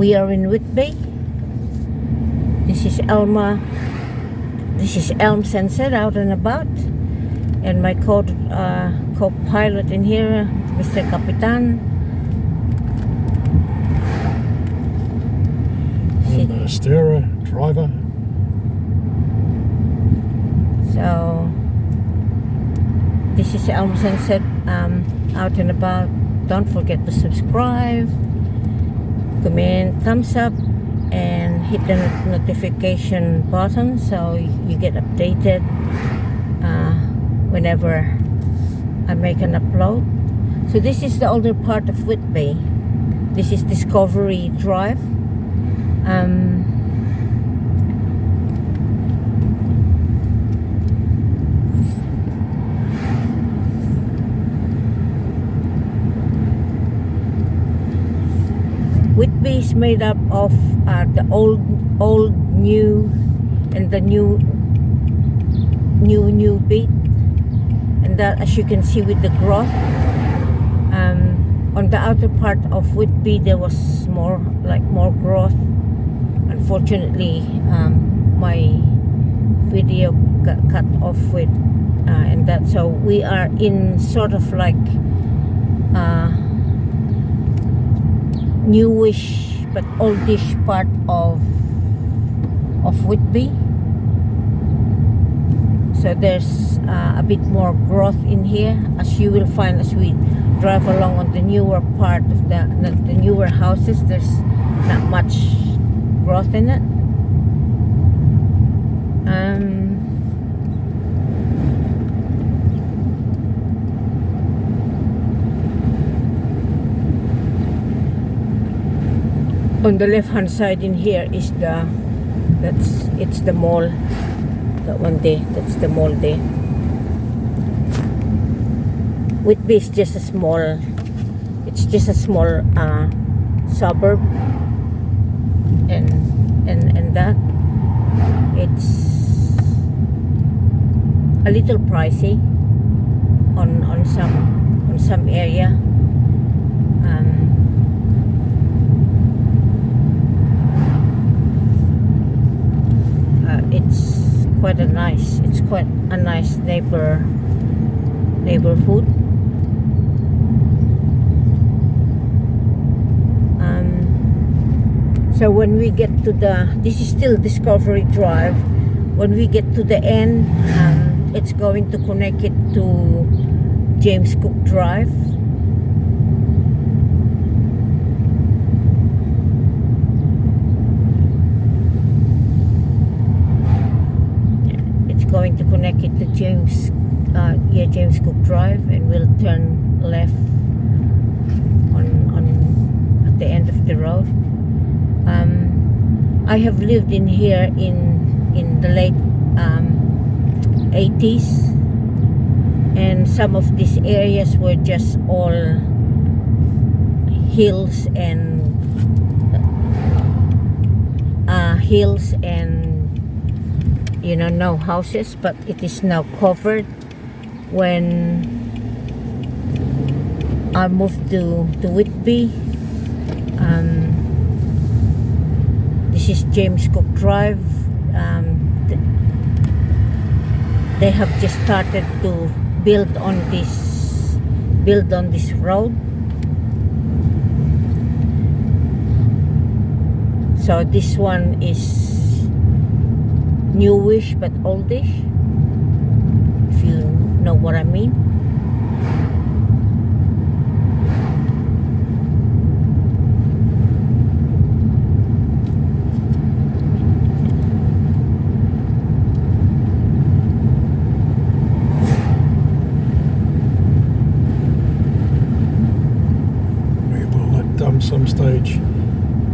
We are in Whitby. This is Elm Sunset out and about, and my co-pilot in here, Mr. Capitan. And steerer, driver. So this is Elm Sunset out and about. Don't forget to subscribe, comment, thumbs up, and hit the notification button so you get updated whenever I make an upload. So this is the older part of Whitby. This is Discovery Drive. Whitby is made up of the old, new, and the new bit, and that, as you can see, with the growth. On the outer part of Whitby, there was more growth. Unfortunately, my video got cut off with, and that. So we are in sort of like newish but oldish part of Whitby. So there's a bit more growth in here, as you will find as we drive along on the newer part of the newer houses. There's not much growth in it. On the left hand side in here is it's the mall. That one there, that's the mall there. Whitby is just a small, suburb, and that it's a little pricey on some area. It's quite a nice neighborhood. So when we get to this is still Discovery Drive. When we get to the end, it's going to connect it to James Cook Drive. Going to connect it to James Cook Drive, and we'll turn left on at the end of the road. I have lived in here in the late 80s, and some of these areas were just all hills and no houses, but it is now covered. When I moved to Whitby, this is James Cook Drive. They have just started to build on this road. So this one is newish but oldish, if you know what I mean. We will at some stage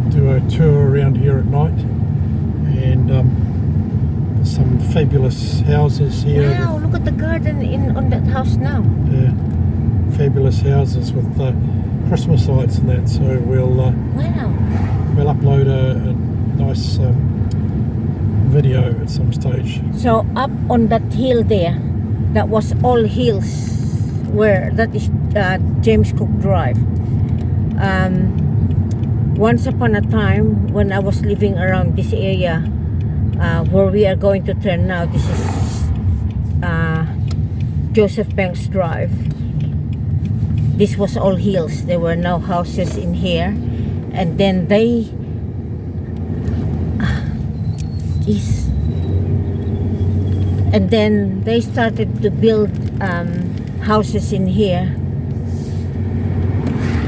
do a tour around here at night, and some fabulous houses here. Wow, look at the garden on that house now. Yeah, fabulous houses with Christmas lights and that. So we'll upload a nice video at some stage. So up on that hill there, that was all hills, where that is James Cook Drive. once upon a time when I was living around this area, where we are going to turn now, this is Joseph Banks Drive. This was all hills. There were no houses in here, and then they started to build houses in here.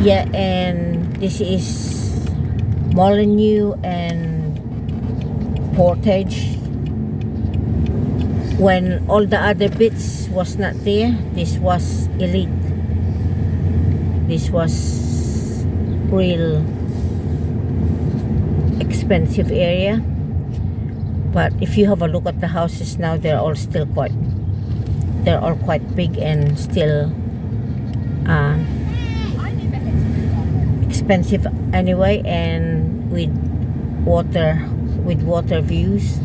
Yeah, and this is Molyneux and Portage. When all the other bits was not there, this was elite. This was real expensive area. But if you have a look at the houses now, they're all quite big and still expensive anyway, and with water views.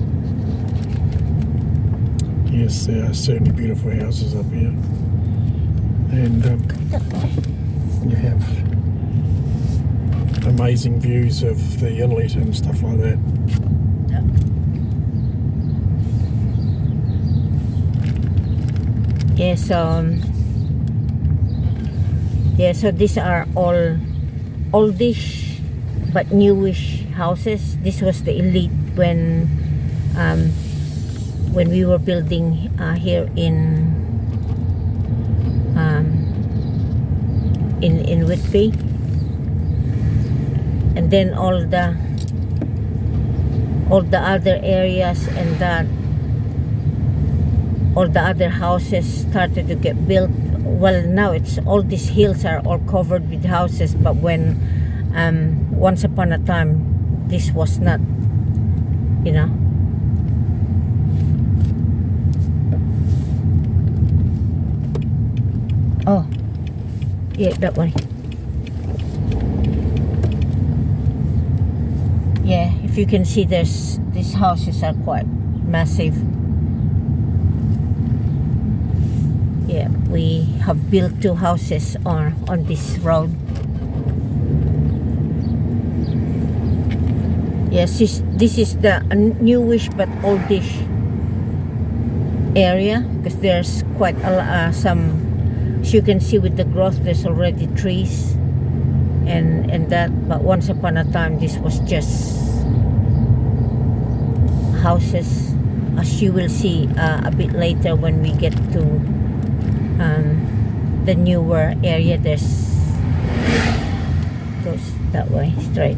Yes, there are certainly beautiful houses up here, and you have amazing views of the inlet and stuff like that. So these are all oldish but newish houses. This was the elite when we were building here in Whitby, and then all the other areas and that all the other houses started to get built. Well, now it's all these hills are all covered with houses, but when once upon a time this was not, you know. Oh, yeah, that one. Yeah, if you can see, these houses are quite massive. Yeah, we have built 2 houses on this road. Yes, this is the newish but oldish area, because there's quite some. As you can see with the growth, there's already trees and that, but once upon a time this was just houses, as you will see a bit later when we get to the newer area. Goes that way straight.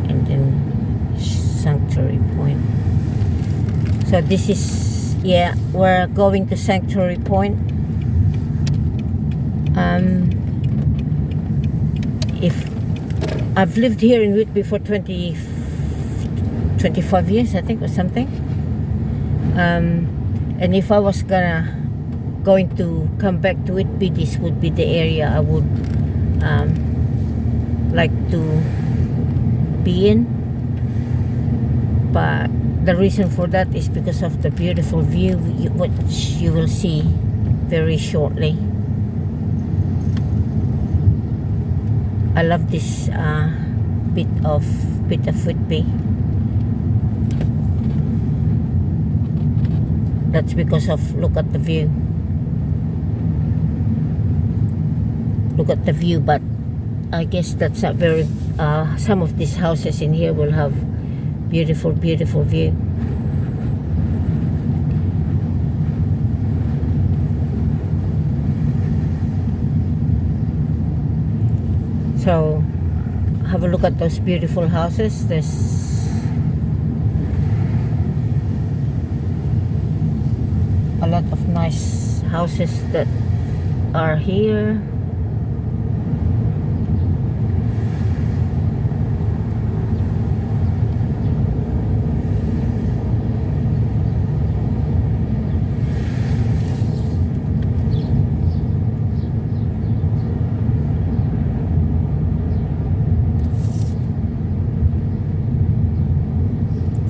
And then Sanctuary Point. So this is, yeah, we're going to Sanctuary Point. If I've lived here in Whitby for 25 years, I think, or something. And if I was going to come back to Whitby, this would be the area I would like to be in. But the reason for that is because of the beautiful view, which you will see very shortly. I love this bit of Whitby. That's because of, look at the view. Look at the view, but I guess that's not very, some of these houses in here will have beautiful view. So have a look at those beautiful houses. There's a lot of nice houses that are here.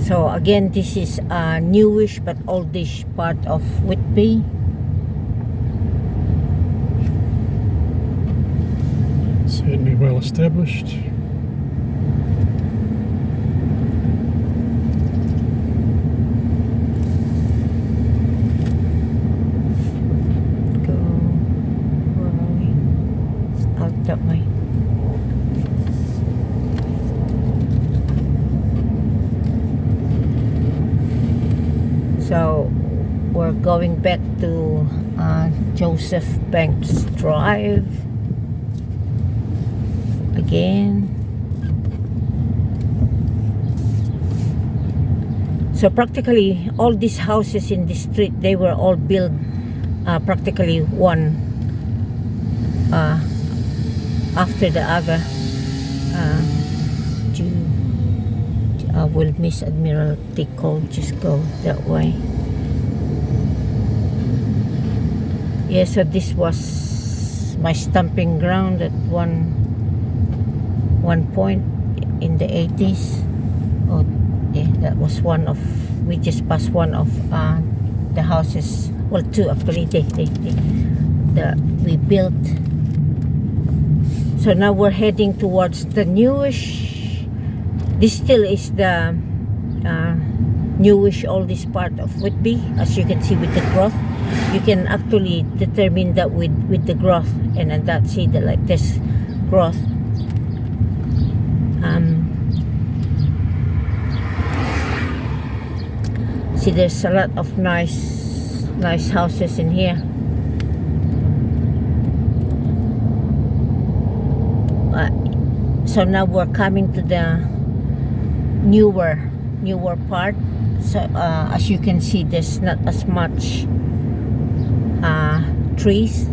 So again, this is a newish but oldish part of Whitby. established. Go. Where are we? Out that way. So we're going back to Joseph Banks Drive again. So practically all these houses in this street, they were all built practically one after the other. Will Miss Admiralty Call just go that way? Yeah, so this was my stamping ground at one point in the 80s. Oh, yeah, that was one of, we just passed one of the houses, well, two actually, that we built. So now we're heading towards the newish. This still is the newish oldest part of Whitby, as you can see with the growth. You can actually determine that with the growth, and that see the like this growth. See, there's a lot of nice houses in here. So now we're coming to the newer part. So as you can see, there's not as much trees,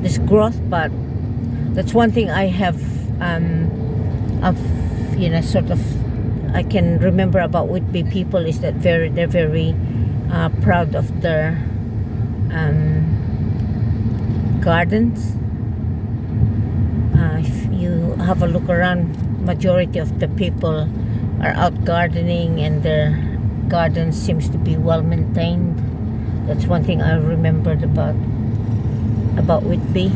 this growth, but that's one thing I have sort of I can remember about Whitby people is that they're very proud of their gardens. If you have a look around, majority of the people are out gardening, and their garden seems to be well maintained. That's one thing I remembered about Whitby.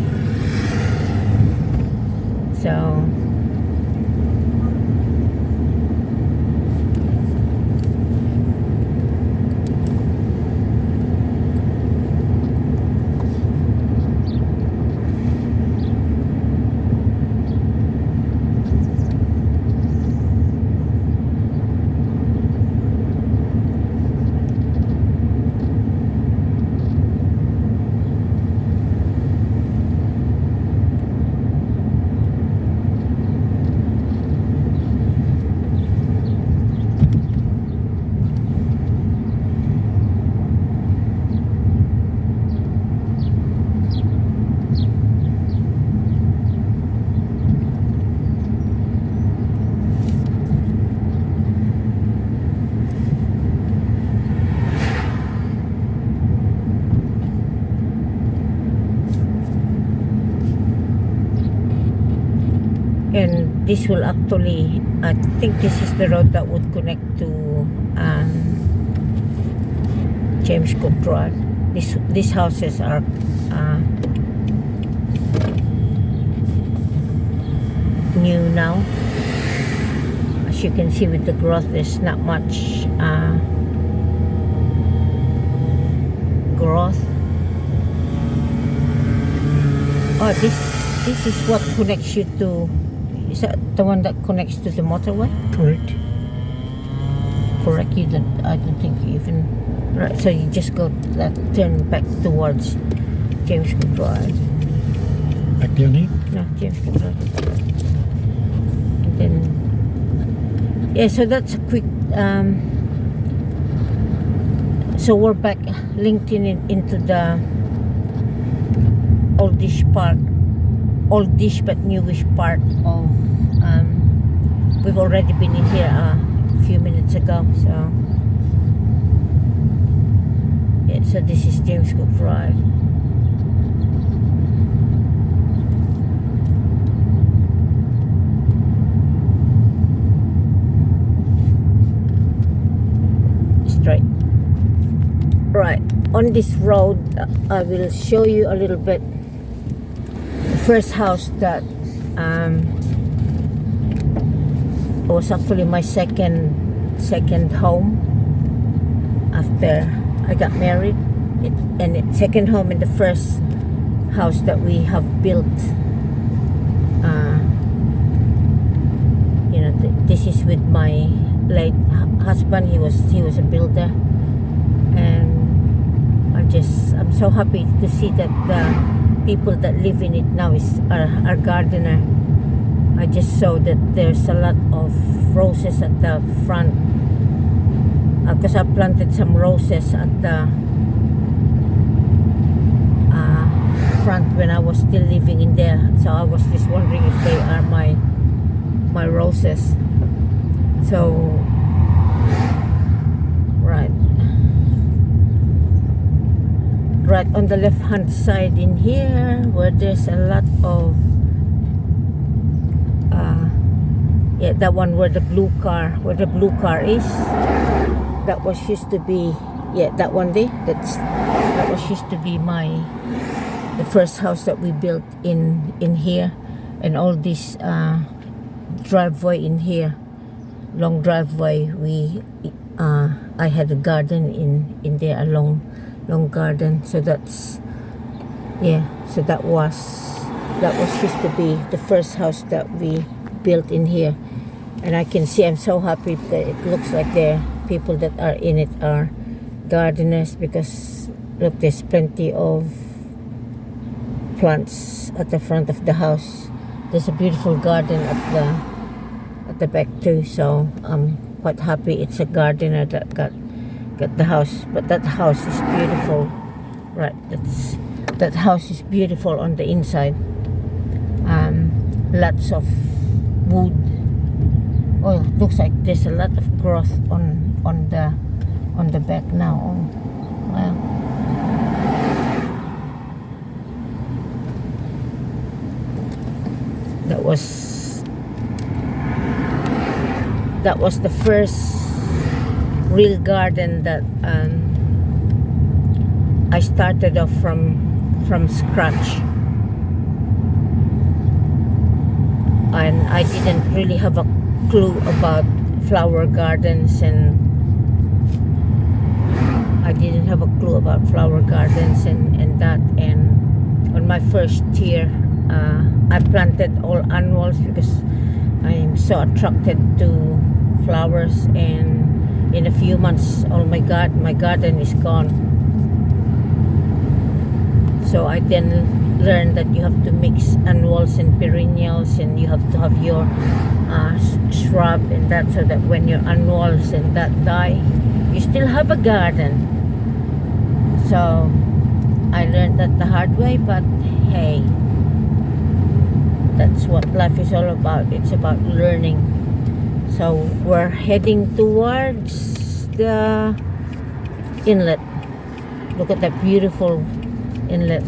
So and this will actually, I think this is the road that would connect to James Cook Drive. These houses are new now. As you can see with the growth, there's not much growth. Oh, this is what connects you to. Is that the one that connects to the motorway? Correct. Correct. I don't think you even. Right. So you just go that turn back towards James Cook Drive. Back down here? No, James Cook Drive. And then, yeah. So that's a quick. So we're back linked into the oldish but newish part of. We've already been in here a few minutes ago, so yeah. So this is James Cook Drive. Straight. Right, on this road, I will show you a little bit. The first house that was actually my second home after I got married. Second home in the first house that we have built. This is with my late husband. He was a builder, and I'm so happy to see that the people that live in it now are gardener. I just saw that there's a lot of roses at the front, because I planted some roses at the front when I was still living in there. So I was just wondering if they are my roses. So right on the left hand side in here, where there's a lot of that one where the blue car is, that was used to be that one there. That was used to be the first house that we built in here, and all this driveway in here, long driveway. I had a garden in there, a long garden. So that's so that was used to be the first house that we built in here. And I can see, I'm so happy that it looks like the people that are in it are gardeners, because look, there's plenty of plants at the front of the house. There's a beautiful garden at the back too. So I'm quite happy it's a gardener that got the house. But that house is beautiful, right? That house is beautiful on the inside. Lots of wood. Oh, looks like there's a lot of growth on the back now. Oh, wow. That was the first real garden that I started off from scratch. And I didn't really have a clue about flower gardens, and that. And on my first year, I planted all annuals because I'm so attracted to flowers, and in a few months my garden is gone. So I then learned that you have to mix annuals and perennials, and you have to have your shrub and that, so that when your annuals and that die, you still have a garden. So I learned that the hard way, but hey, that's what life is all about. It's about learning. So we're heading towards the inlet. Look at that beautiful inlet.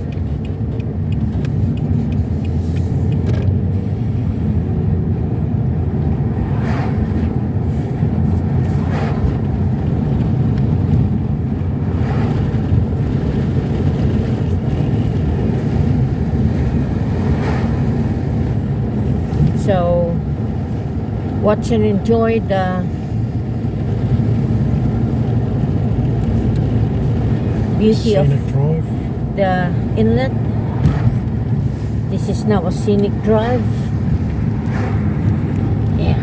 So watch and enjoy the beauty of Scenic drive. the inlet. This is now a scenic drive. Yeah.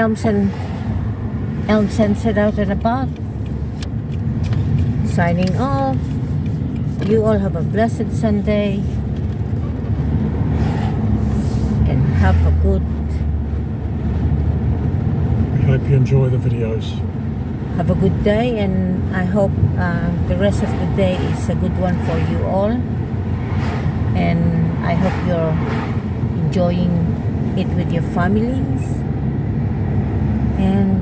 Elm Sunset out and about. Signing off. You all have a blessed Sunday. And have a good... We hope you enjoy the videos. Have a good day, and I hope the rest of the day is a good one for you all. And I hope you're enjoying it with your families. And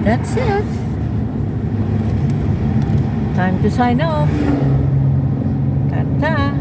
that's it. Time to sign off. Ta-ta.